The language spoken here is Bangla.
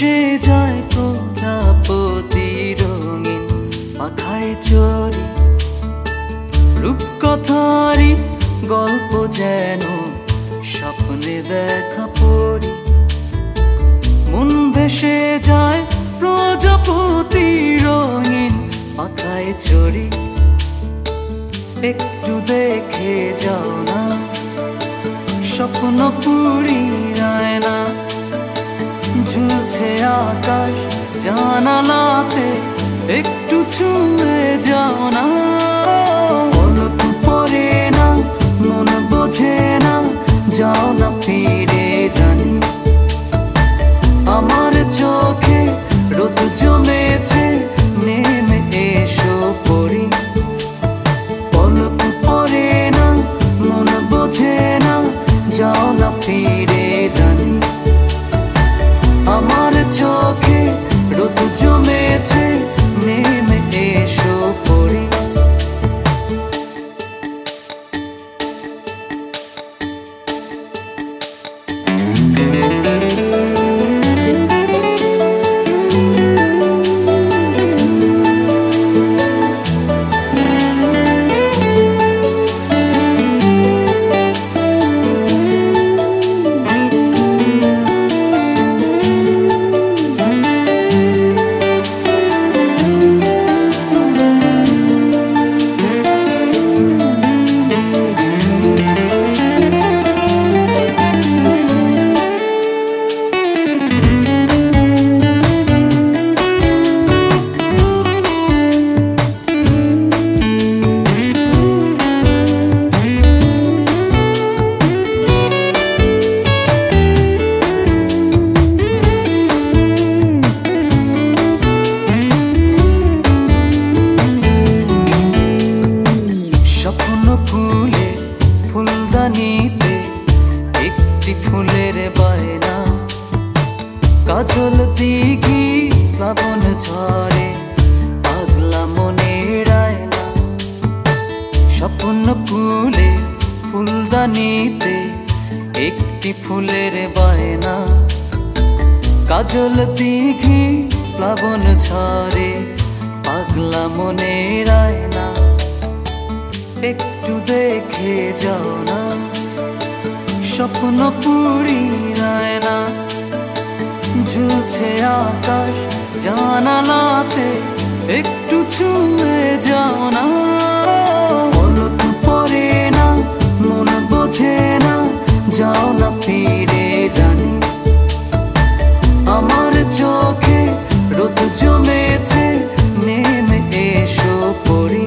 ভেসে যায় প্রজাপতি রঙিন পাখায় চড়ি। রূপকথারই গল্প যেন স্বপ্নে দেখা পড়ি। মন ভেসে যায় প্রজাপতি রঙিন পাখায় চড়ি। একটু দেখে যাও না, স্বপ্ন পুরিরায় না। ঝুলছে আকাশ জানালাতে, একটু ছুঁয়ে যাও না। অল্প পরে না, মন বোঝে না, যাও না ফিরে রানী। আমার চোখে রোদ জমেছে, নেমে এসো পড়ি। অল্প পরে না, মন বোঝে না, যাও না ফিরে রানী। আমার চোখে রোদ জমেছে, নেমে এসো পড়ি। ফুলদানিতে একটি ফুলের বায়না। কাজল দিঘি প্লাবন ঝরে, পাগলা মনের আয়না। স্বপ্ন ফুলে ফুলদানিতে একটি ফুলের বায়না। কাজল দিঘি প্লাবন ঝরে, পাগলা মনের আয়না। একটু দেখে যাও না, স্বপ্ন পুরিরায় না। ঝুলছে আকাশ জানালাতে, একটু ছুঁয়ে যাও না। অল্প পরে না, মন বোঝে না, যাও না ফিরে রানী। আমার চোখে রোদ জমেছে, নেমে এসো পড়ি।